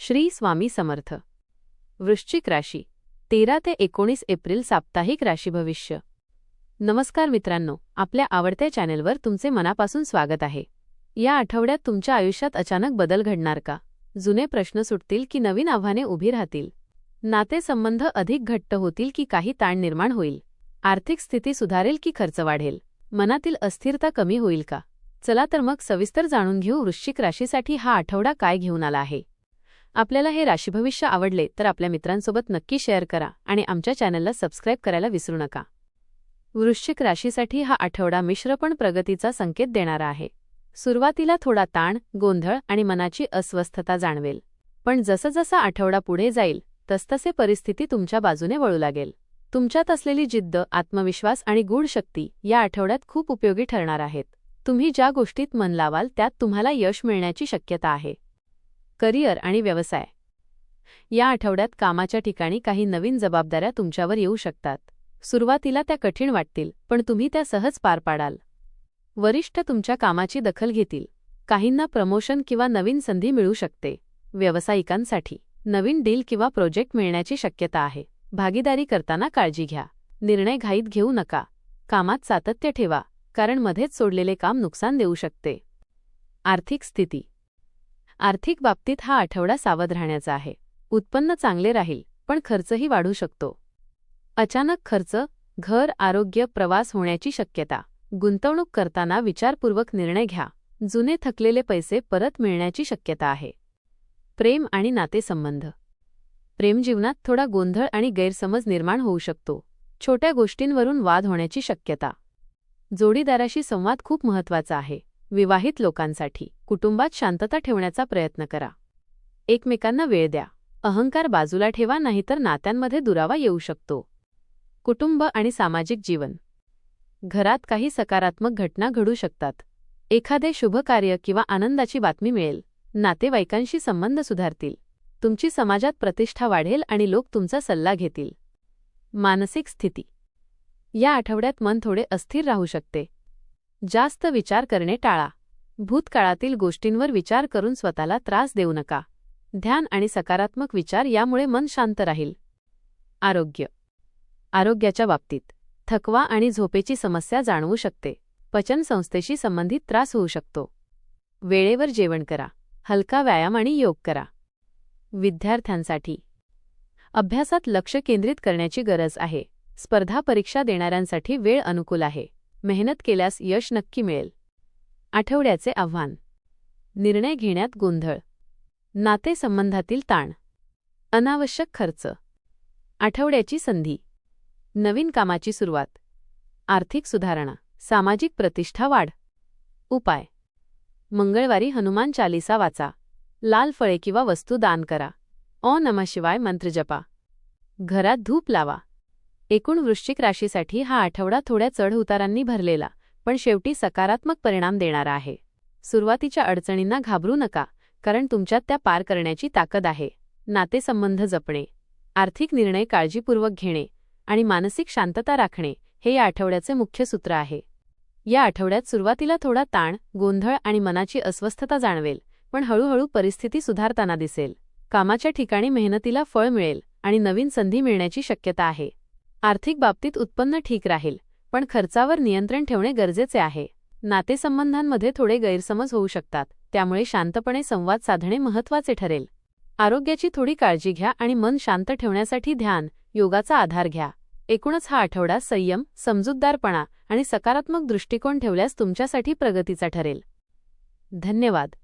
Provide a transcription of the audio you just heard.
श्री स्वामी समर्थ. वृश्चिक राशी 13 ते 19 एप्रिल साप्ताहिक राशी भविष्य. नमस्कार मित्रांनो, आपल्या आवडत्या चॅनेलवर तुमचे मनापासून स्वागत आहे. या आठवड्यात तुमच्या आयुष्यात अचानक बदल घडणार का? जुने प्रश्न सुटतील की नवीन आव्हाने उभी राहतील? नातेसंबंध अधिक घट्ट होतील की काही ताण निर्माण होईल? आर्थिक स्थिती सुधारेल की खर्च वाढेल? मनातील अस्थिरता कमी होईल का? चला तर मग सविस्तर जाणून घेऊ वृश्चिक राशीसाठी हा आठवडा काय घेऊन आला आहे. आपल्याला हे राशीभविष्य आवडले तर आपल्या मित्रांसोबत नक्की शेअर करा आणि आमच्या चॅनलला सबस्क्राईब करायला विसरू नका. वृश्चिक राशीसाठी हा आठवडा मिश्र पण प्रगतीचा संकेत देणारा आहे. सुरुवातीला थोडा ताण, गोंधळ आणि मनाची अस्वस्थता जाणवेल, पण जसजसा आठवडा पुढे जाईल तसतसे परिस्थिती तुमच्या बाजूने वळू लागेल. तुमच्यात असलेली जिद्द, आत्मविश्वास आणि गूढ शक्ती या आठवड्यात खूप उपयोगी ठरणार आहेत. तुम्ही ज्या गोष्टीत मन लावाल त्यात तुम्हाला यश मिळण्याची शक्यता आहे. करिअर आणि व्यवसाय. या आठवड्यात कामाच्या ठिकाणी काही नवीन जबाबदाऱ्या तुमच्यावर येऊ शकतात. सुरुवातीला त्या कठीण वाटतील, पण तुम्ही त्या सहज पार पाडाल. वरिष्ठ तुमच्या कामाची दखल घेतील. काहींना प्रमोशन किंवा नवीन संधी मिळू शकते. व्यावसायिकांसाठी नवीन डील किंवा प्रोजेक्ट मिळण्याची शक्यता आहे. भागीदारी करताना काळजी घ्या. निर्णय घाईत घेऊ नका. कामात सातत्य ठेवा, कारण मध्येच सोडलेले काम नुकसान देऊ शकते. आर्थिक स्थिती. आर्थिक बाबतीत हा आठवडा सावध राहण्याचा आहे. उत्पन्न चांगले राहील, पण खर्चही वाढू शकतो. अचानक खर्च, घर, आरोग्य, प्रवास होण्याची शक्यता. गुंतवणूक करताना विचारपूर्वक निर्णय घ्या. जुने थकलेले पैसे परत मिळण्याची शक्यता आहे. प्रेम आणि नातेसंबंध. प्रेमजीवनात थोडा गोंधळ आणि गैरसमज निर्माण होऊ शकतो. छोट्या गोष्टींवरून वाद होण्याची शक्यता. जोडीदाराशी संवाद खूप महत्त्वाचा आहे. विवाहित लोकांसाठी कुटुंबात शांतता ठेवण्याचा प्रयत्न करा. एकमेकांना वेळ द्या. अहंकार बाजूला ठेवा, नाहीतर नात्यांमध्ये दुरावा येऊ शकतो. कुटुंब आणि सामाजिक जीवन. घरात काही सकारात्मक घटना घडू शकतात. एखादे शुभ कार्य किंवा आनंदाची बातमी मिळेल. नातेवाईकांशी संबंध सुधारतील. तुमची समाजात प्रतिष्ठा वाढेल आणि लोक तुमचा सल्ला घेतील. मानसिक स्थिती. या आठवड्यात मन थोडे अस्थिर राहू शकते. जास्त विचार करणे टाळा. भूतकाळातील गोष्टींवर विचार करून स्वतःला त्रास देऊ नका. ध्यान आणि सकारात्मक विचार यामुळे मन शांत राहील. आरोग्य. आरोग्याच्या बाबतीत थकवा आणि झोपेची समस्या जाणवू शकते. पचनसंस्थेशी संबंधित त्रास होऊ शकतो. वेळेवर जेवण करा. हलका व्यायाम आणि योग करा. विद्यार्थ्यांसाठी अभ्यासात लक्ष केंद्रित करण्याची गरज आहे. स्पर्धा परीक्षा देणाऱ्यांसाठी वेळ अनुकूल आहे. मेहनत केल्यास यश नक्की मिळेल. आठवड्याचे आव्हान. निर्णय घेण्यात गोंधळ. नातेसंबंधातील ताण. अनावश्यक खर्च. आठवड्याची संधी. नवीन कामाची सुरुवात. आर्थिक सुधारणा. सामाजिक प्रतिष्ठा वाढ. उपाय. मंगळवारी हनुमान चालीसा वाचा. लाल फळे किंवा वस्तू दान करा. ओम नमः शिवाय मंत्र जपा. घरात धूप लावा. एकूण वृश्चिक राशीसाठी हा आठवडा थोड्या चढउतारांनी भरलेला, पण शेवटी सकारात्मक परिणाम देणारा आहे. सुरुवातीच्या अडचणींना घाबरू नका, कारण तुमच्यात त्या पार करण्याची ताकद आहे. नातेसंबंध जपणे, आर्थिक निर्णय काळजीपूर्वक घेणे आणि मानसिक शांतता राखणे हे या आठवड्याचे मुख्य सूत्र आहे. या आठवड्यात सुरुवातीला थोडा ताण, गोंधळ आणि मनाची अस्वस्थता जाणवेल, पण हळूहळू परिस्थिती सुधारताना दिसेल. कामाच्या ठिकाणी मेहनतीला फळ मिळेल आणि नवीन संधी मिळण्याची शक्यता आहे. आर्थिक बाबतीत उत्पन्न ठीक राहील, पण खर्चावर नियंत्रण ठेवणे गरजेचे आहे. नातेसंबंधांमध्ये थोडे गैरसमज होऊ शकतात, त्यामुळे शांतपणे संवाद साधणे महत्त्वाचे ठरेल. आरोग्याची थोडी काळजी घ्या आणि मन शांत ठेवण्यासाठी ध्यान, योगाचा आधार घ्या. एकूणच हा आठवडा संयम, समजूतदारपणा आणि सकारात्मक दृष्टिकोन ठेवल्यास तुमच्यासाठी प्रगतीचा ठरेल. धन्यवाद.